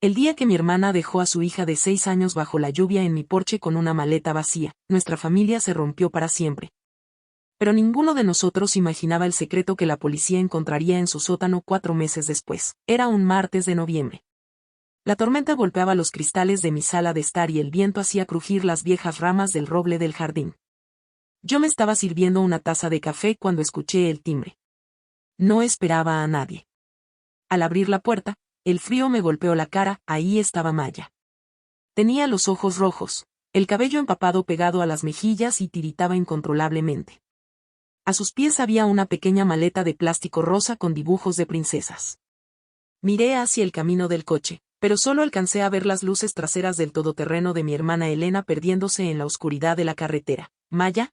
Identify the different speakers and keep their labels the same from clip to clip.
Speaker 1: El día que mi hermana dejó a su hija de 6 años bajo la lluvia en mi porche con una maleta vacía, nuestra familia se rompió para siempre. Pero ninguno de nosotros imaginaba el secreto que la policía encontraría en su sótano 4 meses después. Era un martes de noviembre. La tormenta golpeaba los cristales de mi sala de estar y el viento hacía crujir las viejas ramas del roble del jardín. Yo me estaba sirviendo una taza de café cuando escuché el timbre. No esperaba a nadie. Al abrir la puerta, el frío me golpeó la cara. Ahí estaba Maya. Tenía los ojos rojos, el cabello empapado pegado a las mejillas y tiritaba incontrolablemente. A sus pies había una pequeña maleta de plástico rosa con dibujos de princesas. Miré hacia el camino del coche, pero solo alcancé a ver las luces traseras del todoterreno de mi hermana Elena perdiéndose en la oscuridad de la carretera. ¿Maya?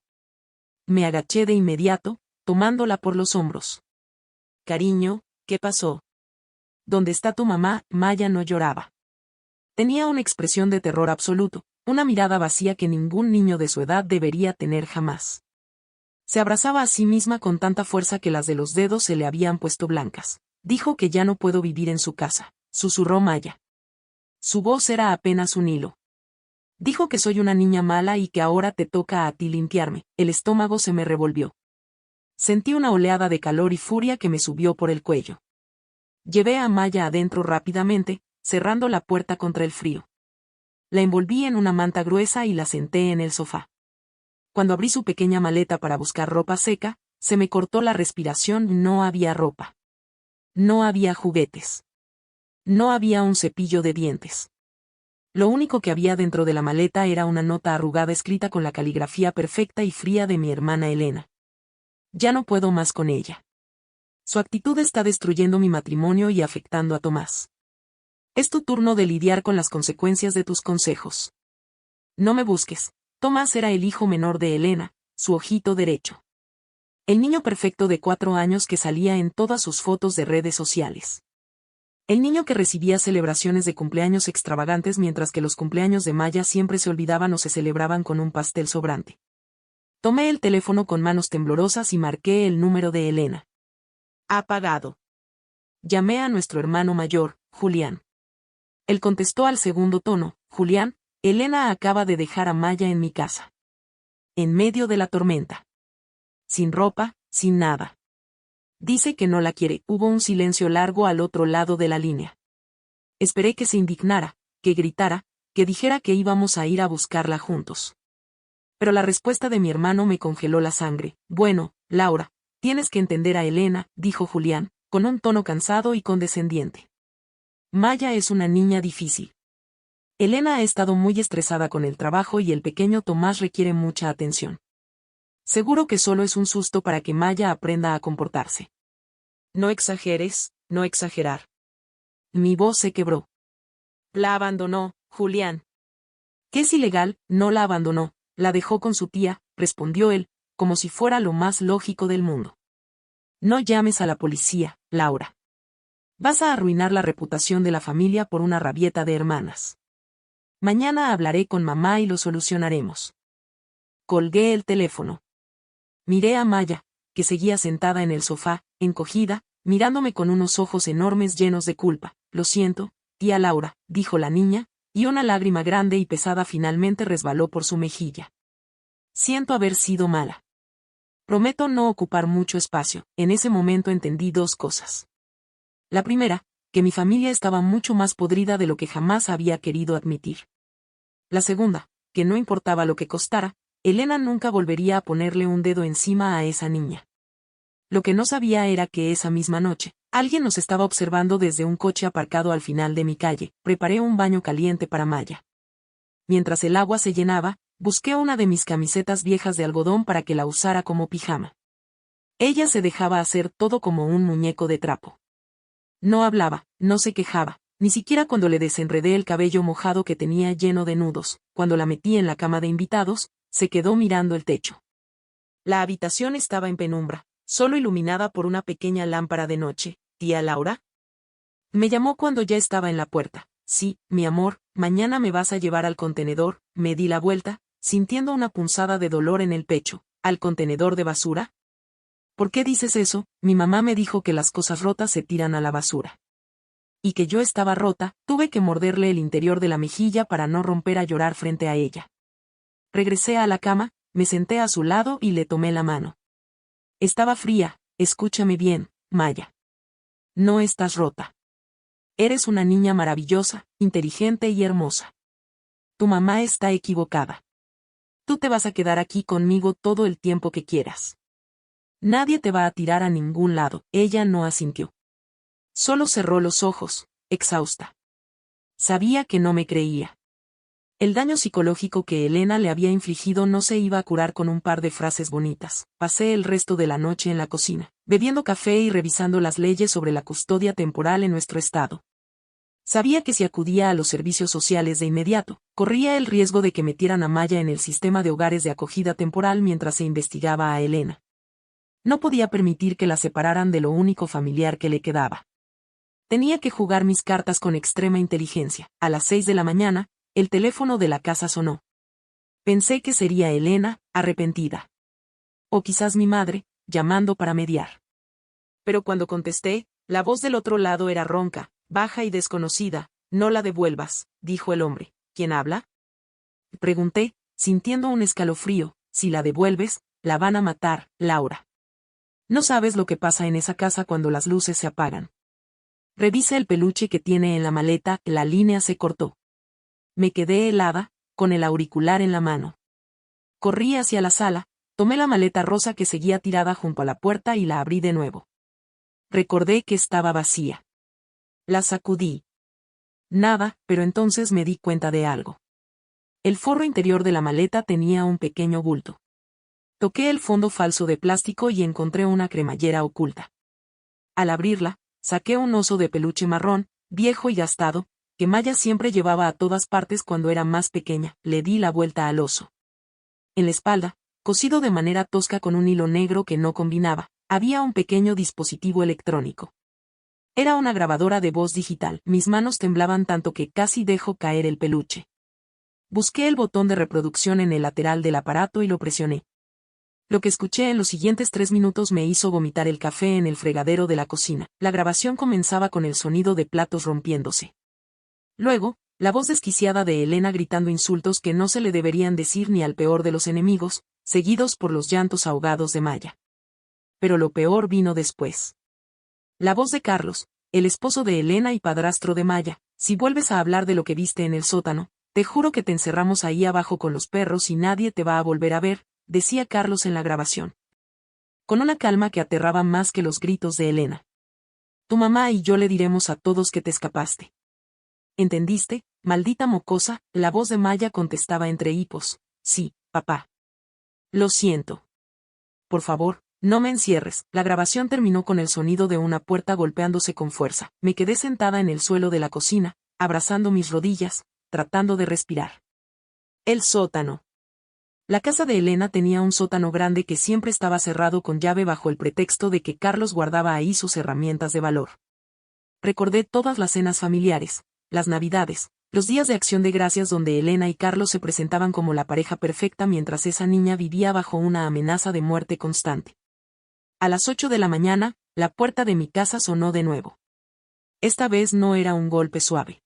Speaker 1: Me agaché de inmediato, tomándola por los hombros. Cariño, ¿qué pasó? ¿Dónde está tu mamá? Maya no lloraba. Tenía una expresión de terror absoluto, una mirada vacía que ningún niño de su edad debería tener jamás. Se abrazaba a sí misma con tanta fuerza que las de los dedos se le habían puesto blancas. Dijo que ya no puedo vivir en su casa, susurró Maya. Su voz era apenas un hilo. Dijo que soy una niña mala y que ahora te toca a ti limpiarme. El estómago se me revolvió. Sentí una oleada de calor y furia que me subió por el cuello. Llevé a Maya adentro rápidamente, cerrando la puerta contra el frío. La envolví en una manta gruesa y la senté en el sofá. Cuando abrí su pequeña maleta para buscar ropa seca, se me cortó la respiración. No había ropa. No había juguetes. No había un cepillo de dientes. Lo único que había dentro de la maleta era una nota arrugada escrita con la caligrafía perfecta y fría de mi hermana Elena. Ya no puedo más con ella. Su actitud está destruyendo mi matrimonio y afectando a Tomás. Es tu turno de lidiar con las consecuencias de tus consejos. No me busques. Tomás era el hijo menor de Elena, su ojito derecho. El niño perfecto de 4 años que salía en todas sus fotos de redes sociales. El niño que recibía celebraciones de cumpleaños extravagantes mientras que los cumpleaños de Maya siempre se olvidaban o se celebraban con un pastel sobrante. Tomé el teléfono con manos temblorosas y marqué el número de Elena. Apagado. Llamé a nuestro hermano mayor, Julián. Él contestó al segundo tono. Julián, Elena acaba de dejar a Maya en mi casa. En medio de la tormenta. Sin ropa, sin nada. Dice que no la quiere. Hubo un silencio largo al otro lado de la línea. Esperé que se indignara, que gritara, que dijera que íbamos a ir a buscarla juntos. Pero la respuesta de mi hermano me congeló la sangre. Bueno, Laura, tienes que entender a Elena, dijo Julián, con un tono cansado y condescendiente. Maya es una niña difícil. Elena ha estado muy estresada con el trabajo y el pequeño Tomás requiere mucha atención. Seguro que solo es un susto para que Maya aprenda a comportarse. No exageres, no exagerar. Mi voz se quebró. La abandonó, Julián. ¿Qué es ilegal? No la abandonó, la dejó con su tía, respondió él, como si fuera lo más lógico del mundo. No llames a la policía, Laura. Vas a arruinar la reputación de la familia por una rabieta de hermanas. Mañana hablaré con mamá y lo solucionaremos. Colgué el teléfono. Miré a Maya, que seguía sentada en el sofá, encogida, mirándome con unos ojos enormes llenos de culpa. Lo siento, tía Laura, dijo la niña, y una lágrima grande y pesada finalmente resbaló por su mejilla. Siento haber sido mala. Prometo no ocupar mucho espacio. En ese momento entendí 2 cosas. La primera, que mi familia estaba mucho más podrida de lo que jamás había querido admitir. La segunda, que no importaba lo que costara, Elena nunca volvería a ponerle un dedo encima a esa niña. Lo que no sabía era que esa misma noche, alguien nos estaba observando desde un coche aparcado al final de mi calle. Preparé un baño caliente para Maya. Mientras el agua se llenaba, busqué una de mis camisetas viejas de algodón para que la usara como pijama. Ella se dejaba hacer todo como un muñeco de trapo. No hablaba, no se quejaba, ni siquiera cuando le desenredé el cabello mojado que tenía lleno de nudos. Cuando la metí en la cama de invitados, se quedó mirando el techo. La habitación estaba en penumbra, solo iluminada por una pequeña lámpara de noche. ¿Tía Laura? Me llamó cuando ya estaba en la puerta. Sí, mi amor, mañana me vas a llevar al contenedor. Me di la vuelta, sintiendo una punzada de dolor en el pecho. ¿Al contenedor de basura? ¿Por qué dices eso? Mi mamá me dijo que las cosas rotas se tiran a la basura. y que yo estaba rota, tuve que morderle el interior de la mejilla para no romper a llorar frente a ella. Regresé a la cama, me senté a su lado y le tomé la mano. Estaba fría, escúchame bien, Maya. No estás rota. Eres una niña maravillosa, inteligente y hermosa. Tu mamá está equivocada. Tú te vas a quedar aquí conmigo todo el tiempo que quieras. Nadie te va a tirar a ningún lado. Ella no asintió. Solo cerró los ojos, exhausta. Sabía que no me creía. El daño psicológico que Elena le había infligido no se iba a curar con un par de frases bonitas. Pasé el resto de la noche en la cocina, bebiendo café y revisando las leyes sobre la custodia temporal en nuestro estado. Sabía que si acudía a los servicios sociales de inmediato, corría el riesgo de que metieran a Maya en el sistema de hogares de acogida temporal mientras se investigaba a Elena. No podía permitir que la separaran de lo único familiar que le quedaba. Tenía que jugar mis cartas con extrema inteligencia. A las 6 de la mañana, el teléfono de la casa sonó. Pensé que sería Elena, arrepentida. O quizás mi madre, llamando para mediar. Pero cuando contesté, la voz del otro lado era ronca, baja y desconocida. No la devuelvas, dijo el hombre. ¿Quién habla? Pregunté, sintiendo un escalofrío. Si la devuelves, la van a matar, Laura. No sabes lo que pasa en esa casa cuando las luces se apagan. Revisa el peluche que tiene en la maleta. La línea se cortó. Me quedé helada, con el auricular en la mano. Corrí hacia la sala, tomé la maleta rosa que seguía tirada junto a la puerta y la abrí de nuevo. Recordé que estaba vacía. La sacudí. Nada, pero entonces me di cuenta de algo. El forro interior de la maleta tenía un pequeño bulto. Toqué el fondo falso de plástico y encontré una cremallera oculta. Al abrirla, saqué un oso de peluche marrón, viejo y gastado, que Maya siempre llevaba a todas partes cuando era más pequeña. Le di la vuelta al oso. En la espalda, cosido de manera tosca con un hilo negro que no combinaba, había un pequeño dispositivo electrónico. Era una grabadora de voz digital. Mis manos temblaban tanto que casi dejó caer el peluche. Busqué el botón de reproducción en el lateral del aparato y lo presioné. Lo que escuché en los siguientes 3 minutos me hizo vomitar el café en el fregadero de la cocina. La grabación comenzaba con el sonido de platos rompiéndose. Luego, la voz desquiciada de Elena gritando insultos que no se le deberían decir ni al peor de los enemigos, seguidos por los llantos ahogados de Maya. Pero lo peor vino después. La voz de Carlos, el esposo de Elena y padrastro de Maya. Si vuelves a hablar de lo que viste en el sótano, te juro que te encerramos ahí abajo con los perros y nadie te va a volver a ver, decía Carlos en la grabación. Con una calma que aterraba más que los gritos de Elena. Tu mamá y yo le diremos a todos que te escapaste. ¿Entendiste, maldita mocosa? La voz de Maya contestaba entre hipos. Sí, papá. Lo siento. Por favor, no me encierres. La grabación terminó con el sonido de una puerta golpeándose con fuerza. Me quedé sentada en el suelo de la cocina, abrazando mis rodillas, tratando de respirar. El sótano. La casa de Elena tenía un sótano grande que siempre estaba cerrado con llave bajo el pretexto de que Carlos guardaba ahí sus herramientas de valor. Recordé todas las cenas familiares, las Navidades, los días de Acción de Gracias donde Elena y Carlos se presentaban como la pareja perfecta mientras esa niña vivía bajo una amenaza de muerte constante. A las 8 de la mañana, la puerta de mi casa sonó de nuevo. Esta vez no era un golpe suave.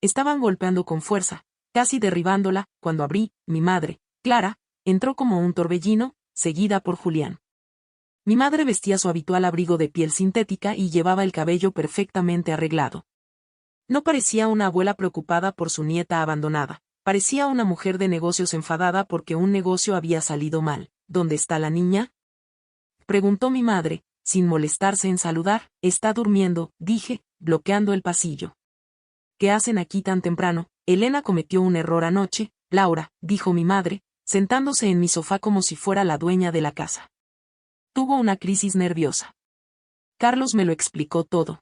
Speaker 1: Estaban golpeando con fuerza, casi derribándola. Cuando abrí, mi madre, Clara, entró como un torbellino, seguida por Julián. Mi madre vestía su habitual abrigo de piel sintética y llevaba el cabello perfectamente arreglado. No parecía una abuela preocupada por su nieta abandonada, parecía una mujer de negocios enfadada porque un negocio había salido mal. ¿Dónde está la niña?, preguntó mi madre, sin molestarse en saludar. Está durmiendo, dije, bloqueando el pasillo. ¿Qué hacen aquí tan temprano? Elena cometió un error anoche, Laura, dijo mi madre, sentándose en mi sofá como si fuera la dueña de la casa. Tuvo una crisis nerviosa. Carlos me lo explicó todo.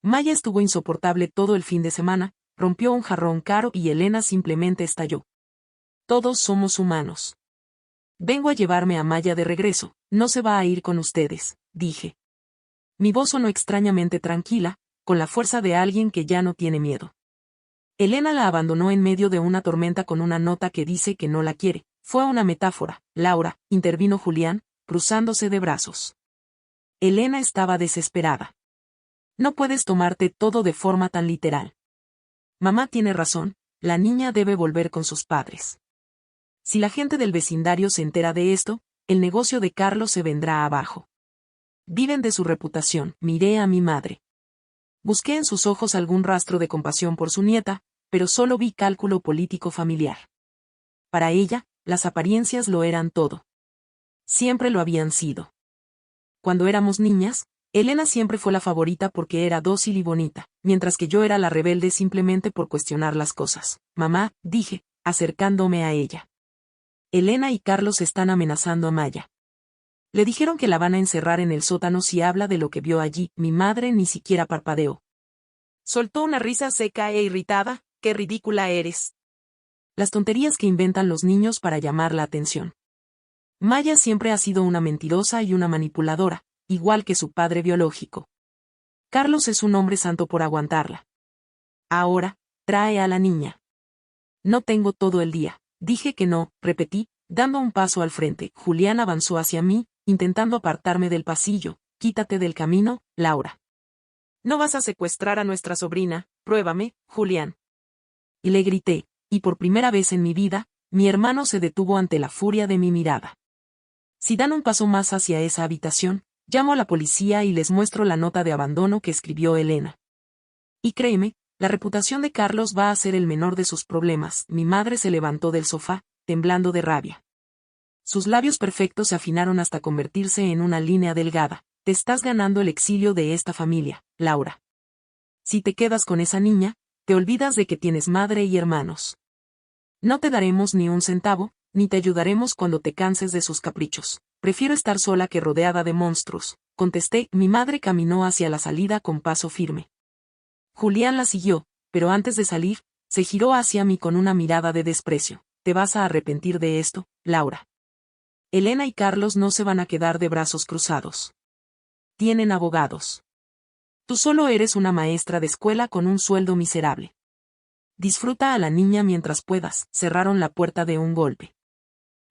Speaker 1: Maya estuvo insoportable todo el fin de semana, rompió un jarrón caro y Elena simplemente estalló. Todos somos humanos. Vengo a llevarme a Maya de regreso, no se va a ir con ustedes, dije. Mi voz sonó extrañamente tranquila, con la fuerza de alguien que ya no tiene miedo. Elena la abandonó en medio de una tormenta con una nota que dice que no la quiere. Fue una metáfora, Laura, intervino Julián, cruzándose de brazos. Elena estaba desesperada. No puedes tomarte todo de forma tan literal. Mamá tiene razón, la niña debe volver con sus padres. Si la gente del vecindario se entera de esto, el negocio de Carlos se vendrá abajo. Viven de su reputación, miré a mi madre. Busqué en sus ojos algún rastro de compasión por su nieta, pero solo vi cálculo político familiar. Para ella, las apariencias lo eran todo. Siempre lo habían sido. Cuando éramos niñas, Elena siempre fue la favorita porque era dócil y bonita, mientras que yo era la rebelde simplemente por cuestionar las cosas. Mamá, dije, acercándome a ella. Elena y Carlos están amenazando a Maya. Le dijeron que la van a encerrar en el sótano si habla de lo que vio allí. Mi madre ni siquiera parpadeó. Soltó una risa seca e irritada. ¡Qué ridícula eres! Las tonterías que inventan los niños para llamar la atención. Maya siempre ha sido una mentirosa y una manipuladora, igual que su padre biológico. Carlos es un hombre santo por aguantarla. Ahora, trae a la niña. No tengo todo el día. Dije que no, repetí, dando un paso al frente. Julián avanzó hacia mí, intentando apartarme del pasillo. Quítate del camino, Laura. No vas a secuestrar a nuestra sobrina, pruébame, Julián. Y le grité, y por primera vez en mi vida, mi hermano se detuvo ante la furia de mi mirada. Si dan un paso más hacia esa habitación, llamo a la policía y les muestro la nota de abandono que escribió Elena. Y créeme, la reputación de Carlos va a ser el menor de sus problemas. Mi madre se levantó del sofá, temblando de rabia. Sus labios perfectos se afinaron hasta convertirse en una línea delgada. Te estás ganando el exilio de esta familia, Laura. Si te quedas con esa niña, te olvidas de que tienes madre y hermanos. No te daremos ni un centavo, ni te ayudaremos cuando te canses de sus caprichos. Prefiero estar sola que rodeada de monstruos, contesté. Mi madre caminó hacia la salida con paso firme. Julián la siguió, pero antes de salir, se giró hacia mí con una mirada de desprecio. Te vas a arrepentir de esto, Laura. Elena y Carlos no se van a quedar de brazos cruzados. Tienen abogados. Tú solo eres una maestra de escuela con un sueldo miserable. Disfruta a la niña mientras puedas. Cerraron la puerta de un golpe.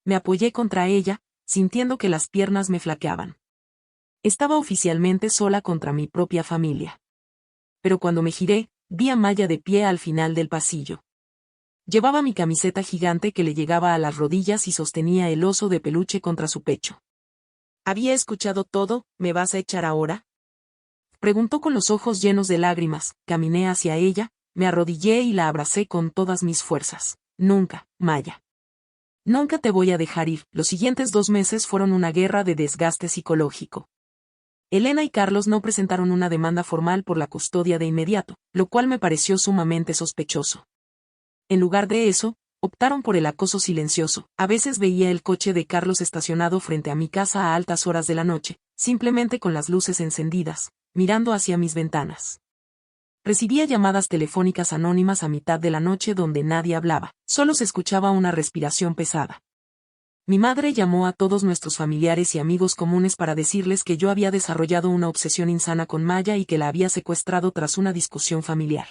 Speaker 1: Me apoyé contra ella, sintiendo que las piernas me flaqueaban. Estaba oficialmente sola contra mi propia familia. Pero cuando me giré, vi a Maya de pie al final del pasillo. Llevaba mi camiseta gigante que le llegaba a las rodillas y sostenía el oso de peluche contra su pecho. Había escuchado todo. ¿Me vas a echar ahora?, preguntó con los ojos llenos de lágrimas. Caminé hacia ella, me arrodillé y la abracé con todas mis fuerzas. Nunca, Maya. Nunca te voy a dejar ir. Los siguientes 2 meses fueron una guerra de desgaste psicológico. Elena y Carlos no presentaron una demanda formal por la custodia de inmediato, lo cual me pareció sumamente sospechoso. En lugar de eso, optaron por el acoso silencioso. A veces veía el coche de Carlos estacionado frente a mi casa a altas horas de la noche, simplemente con las luces encendidas, mirando hacia mis ventanas. Recibía llamadas telefónicas anónimas a mitad de la noche donde nadie hablaba, solo se escuchaba una respiración pesada. Mi madre llamó a todos nuestros familiares y amigos comunes para decirles que yo había desarrollado una obsesión insana con Maya y que la había secuestrado tras una discusión familiar.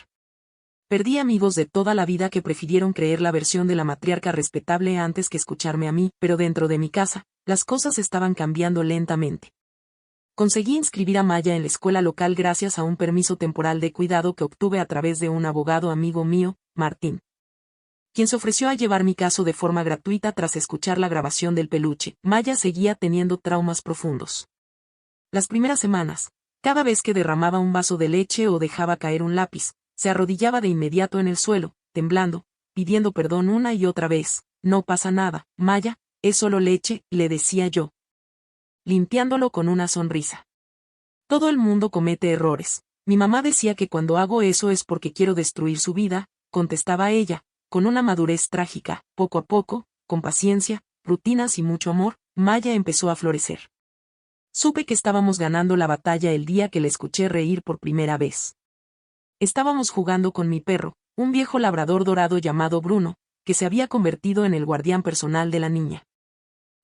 Speaker 1: Perdí amigos de toda la vida que prefirieron creer la versión de la matriarca respetable antes que escucharme a mí, pero dentro de mi casa, las cosas estaban cambiando lentamente. Conseguí inscribir a Maya en la escuela local gracias a un permiso temporal de cuidado que obtuve a través de un abogado amigo mío, Martín, quien se ofreció a llevar mi caso de forma gratuita tras escuchar la grabación del peluche. Maya seguía teniendo traumas profundos. Las primeras semanas, cada vez que derramaba un vaso de leche o dejaba caer un lápiz, se arrodillaba de inmediato en el suelo, temblando, pidiendo perdón una y otra vez. No pasa nada, Maya, es solo leche, le decía yo, limpiándolo con una sonrisa. Todo el mundo comete errores. Mi mamá decía que cuando hago eso es porque quiero destruir su vida, contestaba ella, con una madurez trágica. Poco a poco, con paciencia, rutinas y mucho amor, Maya empezó a florecer. Supe que estábamos ganando la batalla el día que la escuché reír por primera vez. Estábamos jugando con mi perro, un viejo labrador dorado llamado Bruno, que se había convertido en el guardián personal de la niña.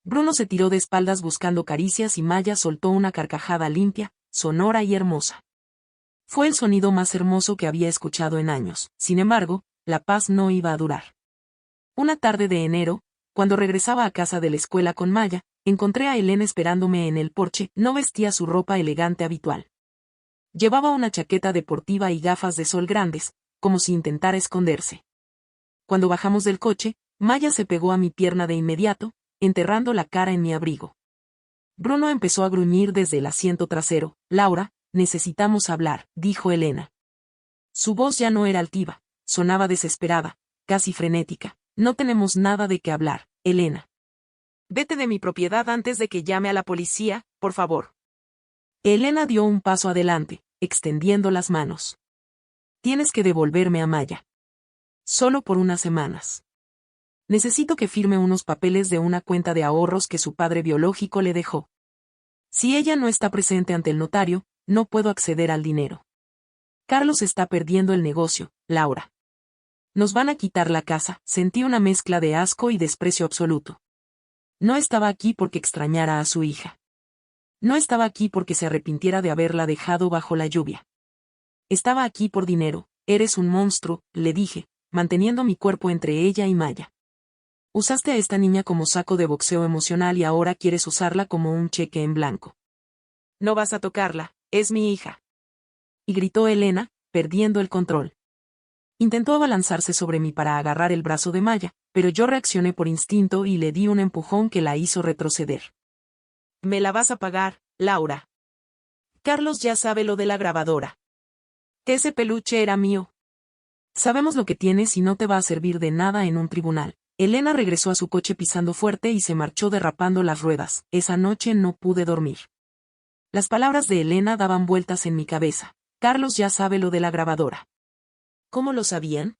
Speaker 1: Bruno se tiró de espaldas buscando caricias y Maya soltó una carcajada limpia, sonora y hermosa. Fue el sonido más hermoso que había escuchado en años. Sin embargo, la paz no iba a durar. Una tarde de enero, cuando regresaba a casa de la escuela con Maya, encontré a Elena esperándome en el porche. No vestía su ropa elegante habitual. Llevaba una chaqueta deportiva y gafas de sol grandes, como si intentara esconderse. Cuando bajamos del coche, Maya se pegó a mi pierna de inmediato, enterrando la cara en mi abrigo. Bruno empezó a gruñir desde el asiento trasero. Laura, necesitamos hablar, dijo Elena. Su voz ya no era altiva, sonaba desesperada, casi frenética. No tenemos nada de qué hablar, Elena. Vete de mi propiedad antes de que llame a la policía, por favor. Elena dio un paso adelante, extendiendo las manos. Tienes que devolverme a Maya. Solo por unas semanas. Necesito que firme unos papeles de una cuenta de ahorros que su padre biológico le dejó. Si ella no está presente ante el notario, no puedo acceder al dinero. Carlos está perdiendo el negocio, Laura. Nos van a quitar la casa. Sentí una mezcla de asco y desprecio absoluto. No estaba aquí porque extrañara a su hija. No estaba aquí porque se arrepintiera de haberla dejado bajo la lluvia. Estaba aquí por dinero. Eres un monstruo, le dije, manteniendo mi cuerpo entre ella y Maya. Usaste a esta niña como saco de boxeo emocional y ahora quieres usarla como un cheque en blanco. No vas a tocarla, es mi hija. Y gritó Elena, perdiendo el control. Intentó abalanzarse sobre mí para agarrar el brazo de Maya, pero yo reaccioné por instinto y le di un empujón que la hizo retroceder. Me la vas a pagar, Laura. Carlos ya sabe lo de la grabadora. Que ese peluche era mío. Sabemos lo que tienes y no te va a servir de nada en un tribunal. Elena regresó a su coche pisando fuerte y se marchó derrapando las ruedas. Esa noche no pude dormir. Las palabras de Elena daban vueltas en mi cabeza. Carlos ya sabe lo de la grabadora. ¿Cómo lo sabían?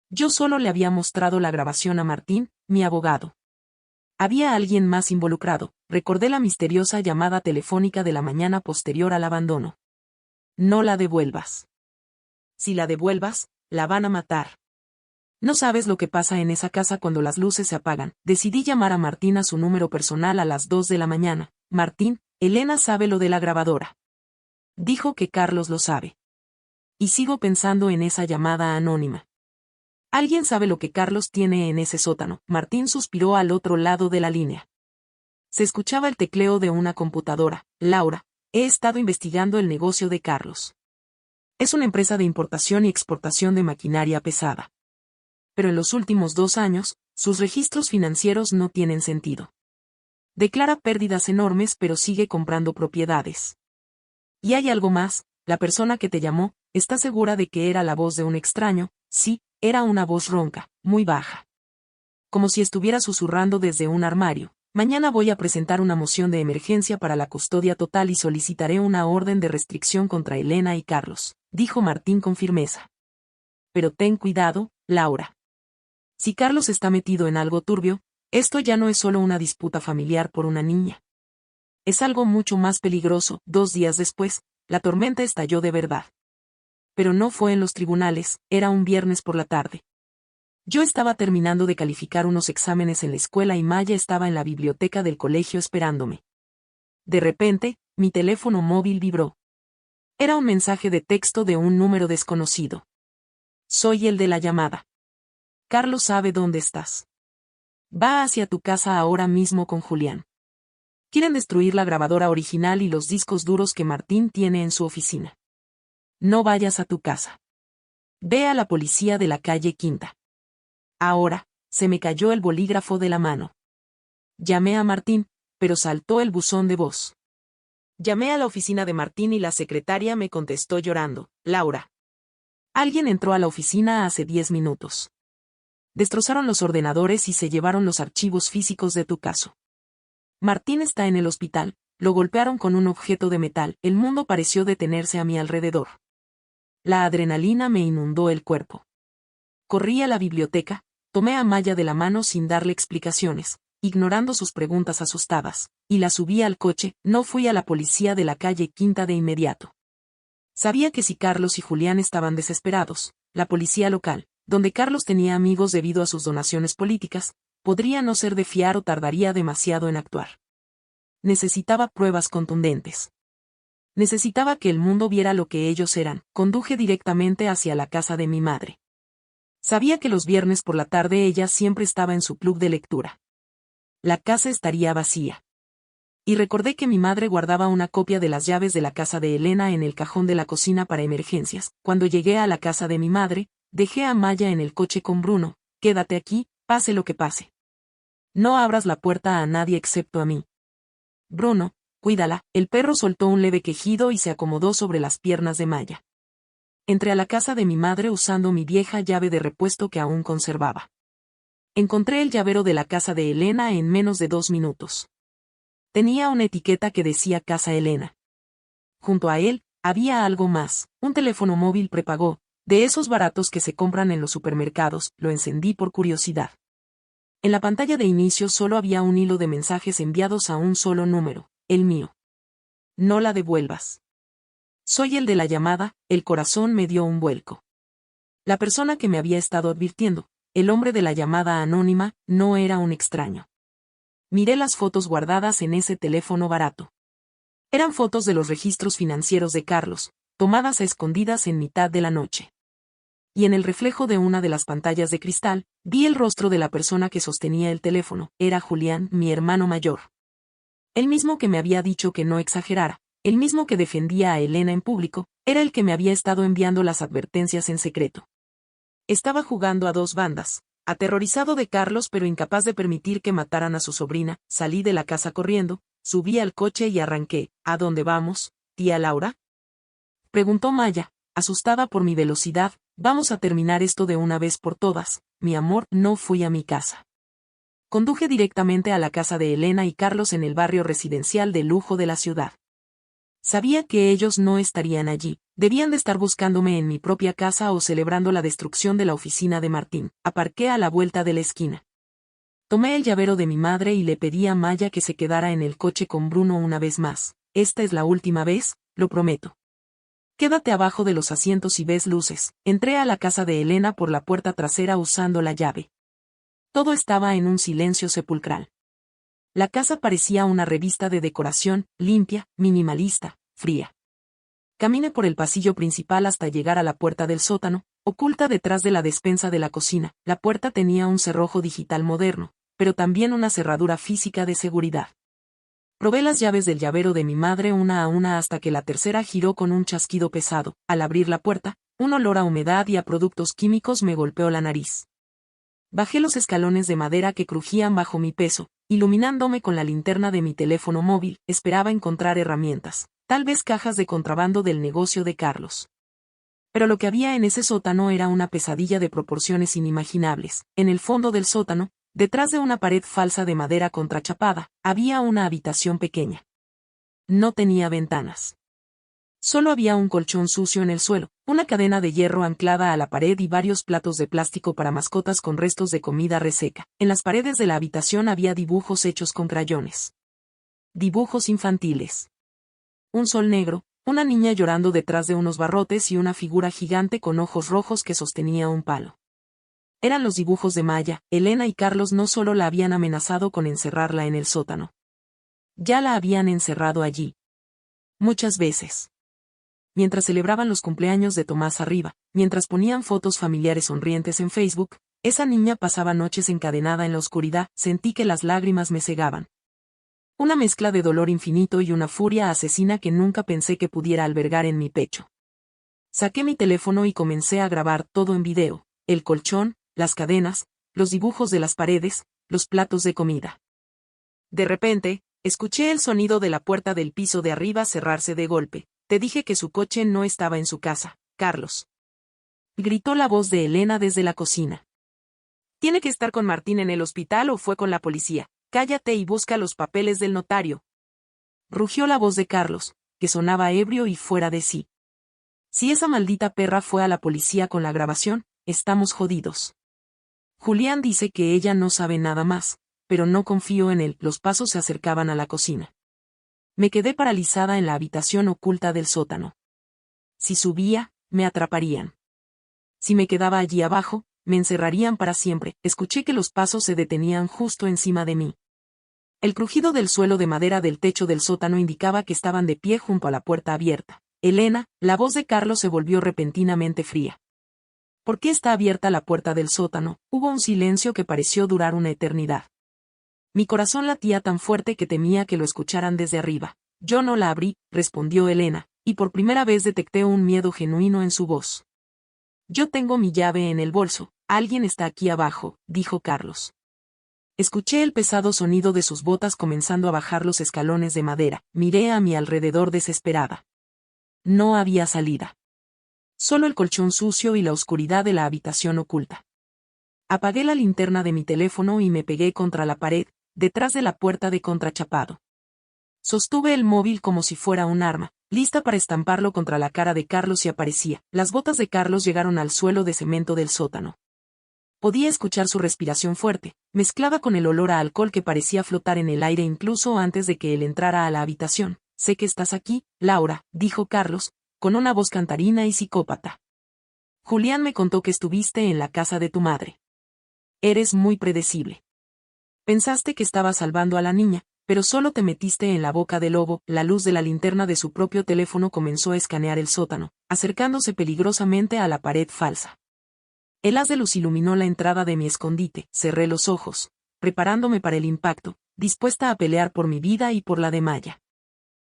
Speaker 1: Yo solo le había mostrado la grabación a Martín, mi abogado. Había alguien más involucrado. Recordé la misteriosa llamada telefónica de la mañana posterior al abandono. No la devuelvas. Si la devuelvas, la van a matar. No sabes lo que pasa en esa casa cuando las luces se apagan. Decidí llamar a Martín a su número personal a las 2 de la mañana. Martín, Elena sabe lo de la grabadora. Dijo que Carlos lo sabe. Y sigo pensando en esa llamada anónima. Alguien sabe lo que Carlos tiene en ese sótano. Martín suspiró al otro lado de la línea. Se escuchaba el tecleo de una computadora. Laura, he estado investigando el negocio de Carlos. Es una empresa de importación y exportación de maquinaria pesada. Pero en los últimos 2 años, sus registros financieros no tienen sentido. Declara pérdidas enormes pero sigue comprando propiedades. Y hay algo más, la persona que te llamó, ¿está segura de que era la voz de un extraño? Sí, era una voz ronca, muy baja. Como si estuviera susurrando desde un armario. Mañana voy a presentar una moción de emergencia para la custodia total y solicitaré una orden de restricción contra Elena y Carlos, dijo Martín con firmeza. Pero ten cuidado, Laura. Si Carlos está metido en algo turbio, esto ya no es solo una disputa familiar por una niña. Es algo mucho más peligroso. 2 días después, la tormenta estalló de verdad. Pero no fue en los tribunales, era un viernes por la tarde. Yo estaba terminando de calificar unos exámenes en la escuela y Maya estaba en la biblioteca del colegio esperándome. De repente, mi teléfono móvil vibró. Era un mensaje de texto de un número desconocido. Soy el de la llamada. Carlos sabe dónde estás. Va hacia tu casa ahora mismo con Julián. Quieren destruir la grabadora original y los discos duros que Martín tiene en su oficina. No vayas a tu casa. Ve a la policía de la calle Quinta. Ahora, se me cayó el bolígrafo de la mano. Llamé a Martín, pero saltó el buzón de voz. Llamé a la oficina de Martín y la secretaria me contestó llorando. Laura. Alguien entró a la oficina hace 10 minutos. Destrozaron los ordenadores y se llevaron los archivos físicos de tu caso. Martín está en el hospital, lo golpearon con un objeto de metal, el mundo pareció detenerse a mi alrededor. La adrenalina me inundó el cuerpo. Corrí a la biblioteca, tomé a Maya de la mano sin darle explicaciones, ignorando sus preguntas asustadas, y la subí al coche. No fui a la policía de la calle Quinta de inmediato. Sabía que si Carlos y Julián estaban desesperados, la policía local, donde Carlos tenía amigos debido a sus donaciones políticas, podría no ser de fiar o tardaría demasiado en actuar. Necesitaba pruebas contundentes. Necesitaba que el mundo viera lo que ellos eran. Conduje directamente hacia la casa de mi madre. Sabía que los viernes por la tarde ella siempre estaba en su club de lectura. La casa estaría vacía. Y recordé que mi madre guardaba una copia de las llaves de la casa de Elena en el cajón de la cocina para emergencias. Cuando llegué a la casa de mi madre, dejé a Maya en el coche con Bruno. Quédate aquí, pase lo que pase. No abras la puerta a nadie excepto a mí. Bruno, cuídala. El perro soltó un leve quejido y se acomodó sobre las piernas de Maya. Entré a la casa de mi madre usando mi vieja llave de repuesto que aún conservaba. Encontré el llavero de la casa de Elena en menos de 2 minutos. Tenía una etiqueta que decía Casa Elena. Junto a él, había algo más, un teléfono móvil prepago, de esos baratos que se compran en los supermercados. Lo encendí por curiosidad. En la pantalla de inicio solo había un hilo de mensajes enviados a un solo número, el mío. No la devuelvas. Soy el de la llamada. El corazón me dio un vuelco. La persona que me había estado advirtiendo, el hombre de la llamada anónima, no era un extraño. Miré las fotos guardadas en ese teléfono barato. Eran fotos de los registros financieros de Carlos, tomadas a escondidas en mitad de la noche. Y en el reflejo de una de las pantallas de cristal, vi el rostro de la persona que sostenía el teléfono. Era Julián, mi hermano mayor. El mismo que me había dicho que no exagerara, el mismo que defendía a Elena en público, era el que me había estado enviando las advertencias en secreto. Estaba jugando a 2 bandas, aterrorizado de Carlos pero incapaz de permitir que mataran a su sobrina. Salí de la casa corriendo, subí al coche y arranqué. ¿A dónde vamos, tía Laura?, preguntó Maya, asustada por mi velocidad. Vamos a terminar esto de una vez por todas, mi amor. No fui a mi casa. Conduje directamente a la casa de Elena y Carlos en el barrio residencial de lujo de la ciudad. Sabía que ellos no estarían allí, debían de estar buscándome en mi propia casa o celebrando la destrucción de la oficina de Martín. Aparqué a la vuelta de la esquina. Tomé el llavero de mi madre y le pedí a Maya que se quedara en el coche con Bruno una vez más. Esta es la última vez, lo prometo. Quédate abajo de los asientos y ves luces. Entré a la casa de Elena por la puerta trasera usando la llave. Todo estaba en un silencio sepulcral. La casa parecía una revista de decoración, limpia, minimalista, fría. Caminé por el pasillo principal hasta llegar a la puerta del sótano, oculta detrás de la despensa de la cocina. La puerta tenía un cerrojo digital moderno, pero también una cerradura física de seguridad. Probé las llaves del llavero de mi madre una a una hasta que la tercera giró con un chasquido pesado. Al abrir la puerta, un olor a humedad y a productos químicos me golpeó la nariz. Bajé los escalones de madera que crujían bajo mi peso, iluminándome con la linterna de mi teléfono móvil. Esperaba encontrar herramientas, tal vez cajas de contrabando del negocio de Carlos. Pero lo que había en ese sótano era una pesadilla de proporciones inimaginables. En el fondo del sótano, detrás de una pared falsa de madera contrachapada, había una habitación pequeña. No tenía ventanas. Solo había un colchón sucio en el suelo, una cadena de hierro anclada a la pared y varios platos de plástico para mascotas con restos de comida reseca. En las paredes de la habitación había dibujos hechos con crayones. Dibujos infantiles. Un sol negro, una niña llorando detrás de unos barrotes y una figura gigante con ojos rojos que sostenía un palo. Eran los dibujos de Maya. Elena y Carlos no solo la habían amenazado con encerrarla en el sótano. Ya la habían encerrado allí. Muchas veces. Mientras celebraban los cumpleaños de Tomás arriba, mientras ponían fotos familiares sonrientes en Facebook, esa niña pasaba noches encadenada en la oscuridad. Sentí que las lágrimas me cegaban. Una mezcla de dolor infinito y una furia asesina que nunca pensé que pudiera albergar en mi pecho. Saqué mi teléfono y comencé a grabar todo en video: el colchón, las cadenas, los dibujos de las paredes, los platos de comida. De repente, escuché el sonido de la puerta del piso de arriba cerrarse de golpe. Te dije que su coche no estaba en su casa, Carlos. Gritó la voz de Elena desde la cocina. Tiene que estar con Martín en el hospital o fue con la policía. Cállate y busca los papeles del notario. Rugió la voz de Carlos, que sonaba ebrio y fuera de sí. Si esa maldita perra fue a la policía con la grabación, estamos jodidos. Julián dice que ella no sabe nada más, pero no confío en él. Los pasos se acercaban a la cocina. Me quedé paralizada en la habitación oculta del sótano. Si subía, me atraparían. Si me quedaba allí abajo, me encerrarían para siempre. Escuché que los pasos se detenían justo encima de mí. El crujido del suelo de madera del techo del sótano indicaba que estaban de pie junto a la puerta abierta. Elena, la voz de Carlos se volvió repentinamente fría. ¿Por qué está abierta la puerta del sótano? Hubo un silencio que pareció durar una eternidad. Mi corazón latía tan fuerte que temía que lo escucharan desde arriba. Yo no la abrí, respondió Elena, y por primera vez detecté un miedo genuino en su voz. Yo tengo mi llave en el bolso, alguien está aquí abajo, dijo Carlos. Escuché el pesado sonido de sus botas comenzando a bajar los escalones de madera, miré a mi alrededor desesperada. No había salida. Solo el colchón sucio y la oscuridad de la habitación oculta. Apagué la linterna de mi teléfono y me pegué contra la pared, detrás de la puerta de contrachapado. Sostuve el móvil como si fuera un arma, lista para estamparlo contra la cara de Carlos si aparecía. Las botas de Carlos llegaron al suelo de cemento del sótano. Podía escuchar su respiración fuerte, mezclada con el olor a alcohol que parecía flotar en el aire incluso antes de que él entrara a la habitación. Sé que estás aquí, Laura, dijo Carlos, con una voz cantarina y psicópata. Julián me contó que estuviste en la casa de tu madre. Eres muy predecible. Pensaste que estabas salvando a la niña, pero solo te metiste en la boca del lobo. La luz de la linterna de su propio teléfono comenzó a escanear el sótano, acercándose peligrosamente a la pared falsa. El haz de luz iluminó la entrada de mi escondite, cerré los ojos, preparándome para el impacto, dispuesta a pelear por mi vida y por la de Maya.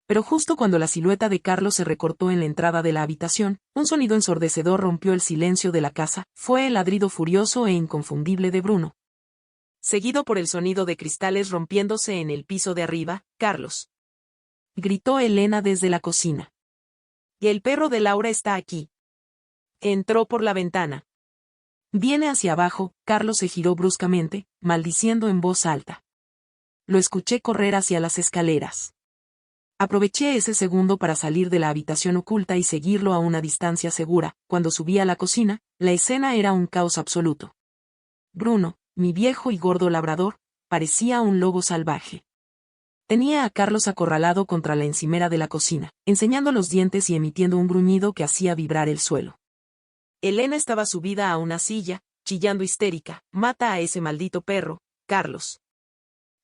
Speaker 1: Pero justo cuando la silueta de Carlos se recortó en la entrada de la habitación, un sonido ensordecedor rompió el silencio de la casa. Fue el ladrido furioso e inconfundible de Bruno, seguido por el sonido de cristales rompiéndose en el piso de arriba. Carlos, gritó Elena desde la cocina. Y el perro de Laura está aquí. Entró por la ventana. Viene hacia abajo. Carlos se giró bruscamente, maldiciendo en voz alta. Lo escuché correr hacia las escaleras. Aproveché ese segundo para salir de la habitación oculta y seguirlo a una distancia segura. Cuando subí a la cocina, la escena era un caos absoluto. Bruno, mi viejo y gordo labrador, parecía un lobo salvaje. Tenía a Carlos acorralado contra la encimera de la cocina, enseñando los dientes y emitiendo un gruñido que hacía vibrar el suelo. Elena estaba subida a una silla, chillando histérica. «Mata a ese maldito perro, Carlos»,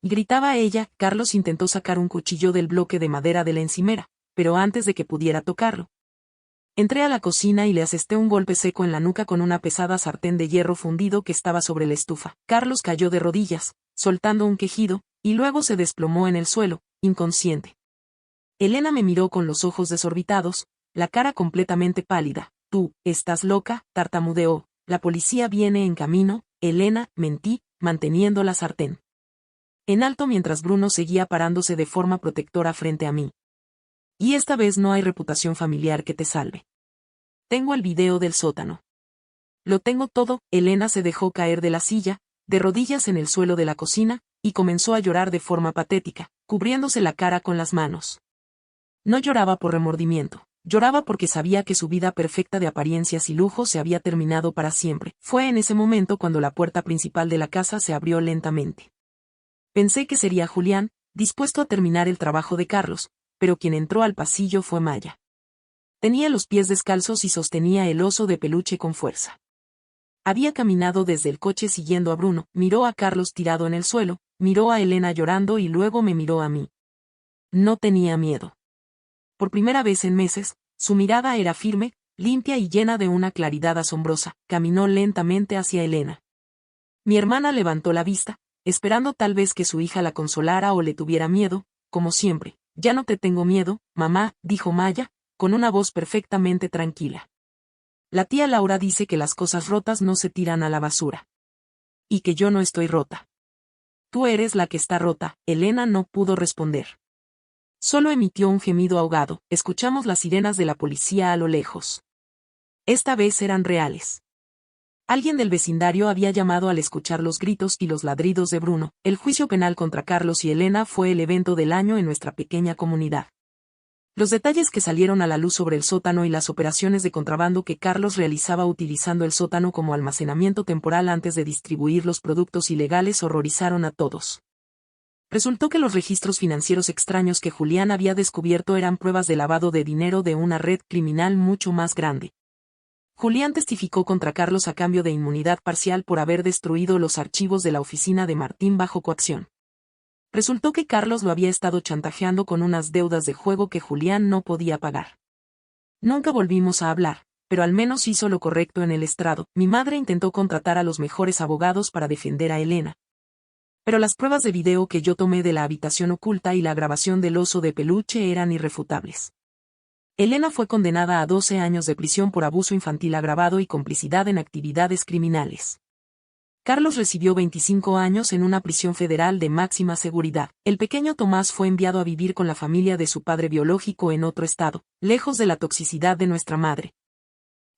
Speaker 1: gritaba ella. Carlos intentó sacar un cuchillo del bloque de madera de la encimera, pero antes de que pudiera tocarlo. Entré a la cocina y le asesté un golpe seco en la nuca con una pesada sartén de hierro fundido que estaba sobre la estufa. Carlos cayó de rodillas, soltando un quejido, y luego se desplomó en el suelo, inconsciente. Elena me miró con los ojos desorbitados, la cara completamente pálida. «Tú, estás loca», tartamudeó. «La policía viene en camino». «Elena», mentí, manteniendo la sartén en alto mientras Bruno seguía parándose de forma protectora frente a mí. «Y esta vez no hay reputación familiar que te salve. Tengo el video del sótano. Lo tengo todo». Elena se dejó caer de la silla, de rodillas en el suelo de la cocina, y comenzó a llorar de forma patética, cubriéndose la cara con las manos. No lloraba por remordimiento. Lloraba porque sabía que su vida perfecta de apariencias y lujo se había terminado para siempre. Fue en ese momento cuando la puerta principal de la casa se abrió lentamente. Pensé que sería Julián, dispuesto a terminar el trabajo de Carlos, pero quien entró al pasillo fue Maya. Tenía los pies descalzos y sostenía el oso de peluche con fuerza. Había caminado desde el coche siguiendo a Bruno, miró a Carlos tirado en el suelo, miró a Elena llorando y luego me miró a mí. No tenía miedo. Por primera vez en meses, su mirada era firme, limpia y llena de una claridad asombrosa. Caminó lentamente hacia Elena. Mi hermana levantó la vista, esperando tal vez que su hija la consolara o le tuviera miedo, como siempre. «Ya no te tengo miedo, mamá», dijo Maya, con una voz perfectamente tranquila. «La tía Laura dice que las cosas rotas no se tiran a la basura. Y que yo no estoy rota». «Tú eres la que está rota», Elena no pudo responder. Solo emitió un gemido ahogado. Escuchamos las sirenas de la policía a lo lejos. Esta vez eran reales. Alguien del vecindario había llamado al escuchar los gritos y los ladridos de Bruno. El juicio penal contra Carlos y Elena fue el evento del año en nuestra pequeña comunidad. Los detalles que salieron a la luz sobre el sótano y las operaciones de contrabando que Carlos realizaba utilizando el sótano como almacenamiento temporal antes de distribuir los productos ilegales horrorizaron a todos. Resultó que los registros financieros extraños que Julián había descubierto eran pruebas de lavado de dinero de una red criminal mucho más grande. Julián testificó contra Carlos a cambio de inmunidad parcial por haber destruido los archivos de la oficina de Martín bajo coacción. Resultó que Carlos lo había estado chantajeando con unas deudas de juego que Julián no podía pagar. Nunca volvimos a hablar, pero al menos hizo lo correcto en el estrado. Mi madre intentó contratar a los mejores abogados para defender a Elena. Pero las pruebas de video que yo tomé de la habitación oculta y la grabación del oso de peluche eran irrefutables. Elena fue condenada a 12 años de prisión por abuso infantil agravado y complicidad en actividades criminales. Carlos recibió 25 años en una prisión federal de máxima seguridad. El pequeño Tomás fue enviado a vivir con la familia de su padre biológico en otro estado, lejos de la toxicidad de nuestra madre,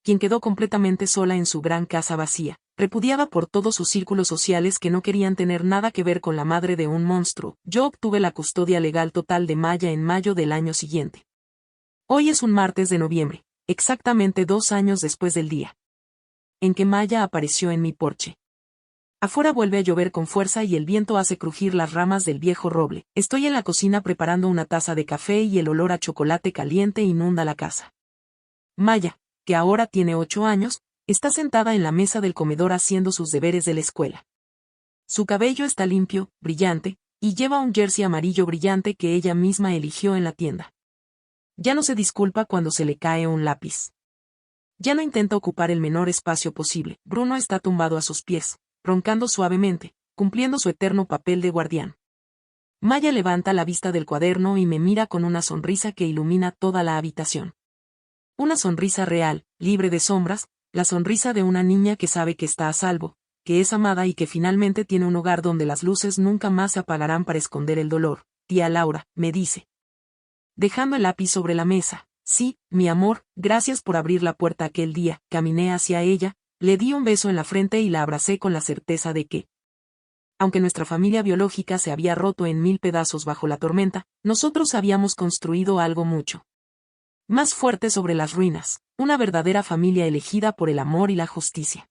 Speaker 1: quien quedó completamente sola en su gran casa vacía, repudiada por todos sus círculos sociales que no querían tener nada que ver con la madre de un monstruo. Yo obtuve la custodia legal total de Maya en mayo del año siguiente. Hoy es un martes de noviembre, exactamente 2 años después del día en que Maya apareció en mi porche. Afuera vuelve a llover con fuerza y el viento hace crujir las ramas del viejo roble. Estoy en la cocina preparando una taza de café y el olor a chocolate caliente inunda la casa. Maya, que ahora tiene 8 años, está sentada en la mesa del comedor haciendo sus deberes de la escuela. Su cabello está limpio, brillante, y lleva un jersey amarillo brillante que ella misma eligió en la tienda. Ya no se disculpa cuando se le cae un lápiz. Ya no intenta ocupar el menor espacio posible. Bruno está tumbado a sus pies, roncando suavemente, cumpliendo su eterno papel de guardián. Maya levanta la vista del cuaderno y me mira con una sonrisa que ilumina toda la habitación. Una sonrisa real, libre de sombras, la sonrisa de una niña que sabe que está a salvo, que es amada y que finalmente tiene un hogar donde las luces nunca más se apagarán para esconder el dolor. Tía Laura, me dice, dejando el lápiz sobre la mesa. Sí, mi amor, gracias por abrir la puerta aquel día. Caminé hacia ella, le di un beso en la frente y la abracé con la certeza de que, aunque nuestra familia biológica se había roto en 1000 pedazos bajo la tormenta, nosotros habíamos construido algo mucho más fuerte sobre las ruinas, una verdadera familia elegida por el amor y la justicia.